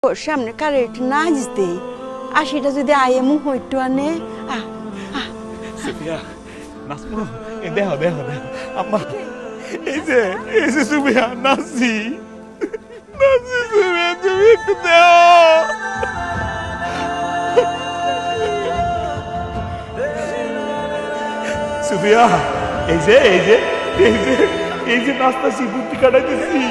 ওর সামনে কারে একটু নাচ দেই, আশিটা যদি আয়ে মুখ একটু আনে। সুফিয়া নাচবো? দেহ দেহ দেহ আম্মা, এই যে সুফিয়া নাচছি নাচছি। সুফিয়া তুমি একটু দেহ। সুফিয়া এই যে নাচতাছি, বুদ্ধি কাটাইতেছি।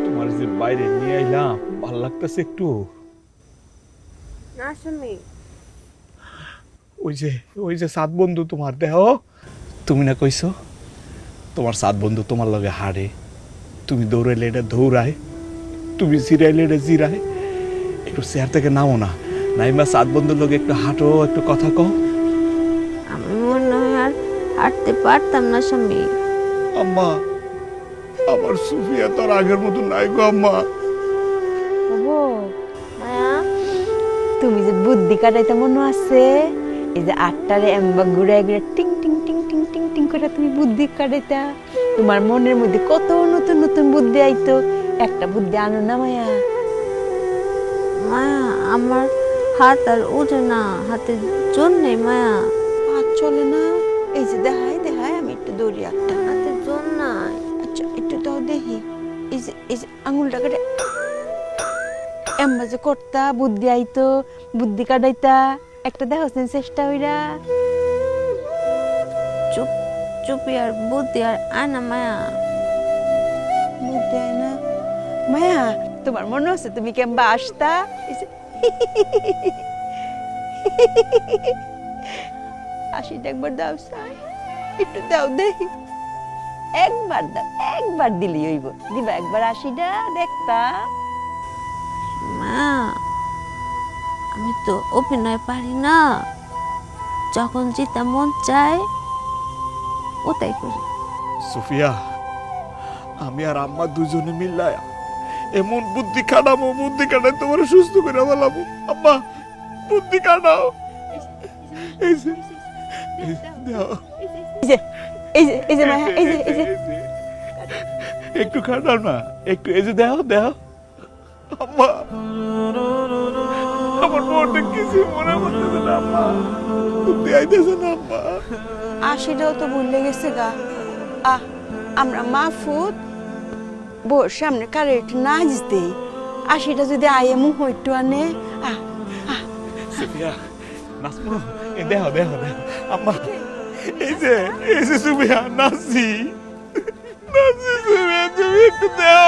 তোমার যে বাইরে নিয়ে আইলাম, ভাল লাগতেছে একটু? না স্বামী, ওই যে সাত বন্ধু তোমার দেহ, তুমি না কইছো তোমার সাত বন্ধু তোমার লগে হারে, তুমি দৌড়াইলে এটা দৌড়ায়, তুমি জিরাইলে এটা জিরায়। একটু চেয়ার থেকে নামো না, নাইমা সাত বন্ধুর লগে একটু হাঁটো, একটু কথা কও। আমি মনে হয় আর হাঁটতে পারতাম না স্বামী। আম্মা, আমার সুফিয়া তো আর আগের মতো নাই গো আম্মা। মায়া, তুমি যে বুদ্ধি কাটাইতে মনে আছে, এই যে আটটারে এম্বা ঘুরে ঘুরে টিং টিং টিং টিং টিং টিং করে তুমি বুদ্ধি কাটাইতা, তোমার মনের মধ্যে কত নতুন নতুন বুদ্ধি আইতো। একটা বুদ্ধি আনো না মায়া। মায়া, আমার হাত আর ওঠে না, হাতের জোর নেই মায়া। আর চলে না, এই যে দেখাই দেখাই আমি একটু দৌড়ি একটা। হাতের জোর নাই। আচ্ছা একটু দাও দেখি, এই যে আঙুলটা কাটে এম্বা যে করতা, বুদ্ধি আইতো, বুদ্ধি কাটাইতা, একটা দেখো চেষ্টা হইরা। চুপ চুপি আর বুদ্ধি আর আনা মায়া। বুদ্ধি আয় না মায়া, তোমার মনে আছে তুমি কেমবা আসতা? এই যে হাসিটা একবার দাও সাই, একটু দাও দেখি, একবার দাও, একবার দিলি হইব, দিবা একবার হাসিটা দেখতা। মায়া, আমি তো অভিনয় পারি না, যখন যেটা মন চায় ওটাই করি। সুফিয়া, আমি আর আম্মা দুজনে মিল্লায় এমন বুদ্ধি কাটাই তোমার সুস্থ করে বলাবো। আম্মা, বুদ্ধি কাটাও। এই যে দাও। এই যে মায়া, এই যে একটু কাটাও না, একটু এই যে দেও দেও। আম্মা, আমার মনটা কিছু মনে করতেছে না আম্মা, বুদ্ধি আইতেছে না আম্মা। আশিটাও তো ভুলে গেছে গা। আমরা মাহফুজ বোর সামনে কারে একটু নাচ দেই, আশিটা যদি আয়ে মুখ একটু আনে। সুফিয়া নাচবো? দেহ দেহ দেহ আম্মা, এই যে সুফিয়া নাচছি নাচছি। সুফিয়া তুমি একটু দেহ।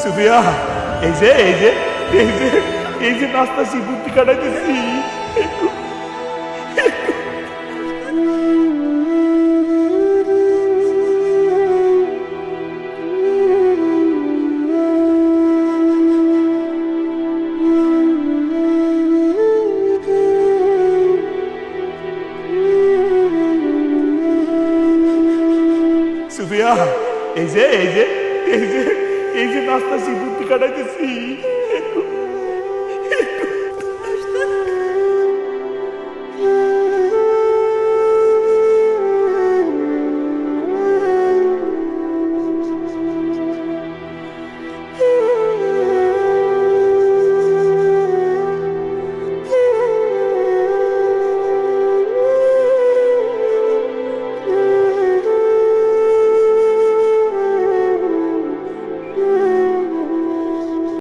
সুফিয়া এই যে নাচতাছি, বুদ্ধি কাটাইতেছি। সুফিয়া এই যে নাচতাছি, বুদ্ধি কাটাইতেছি।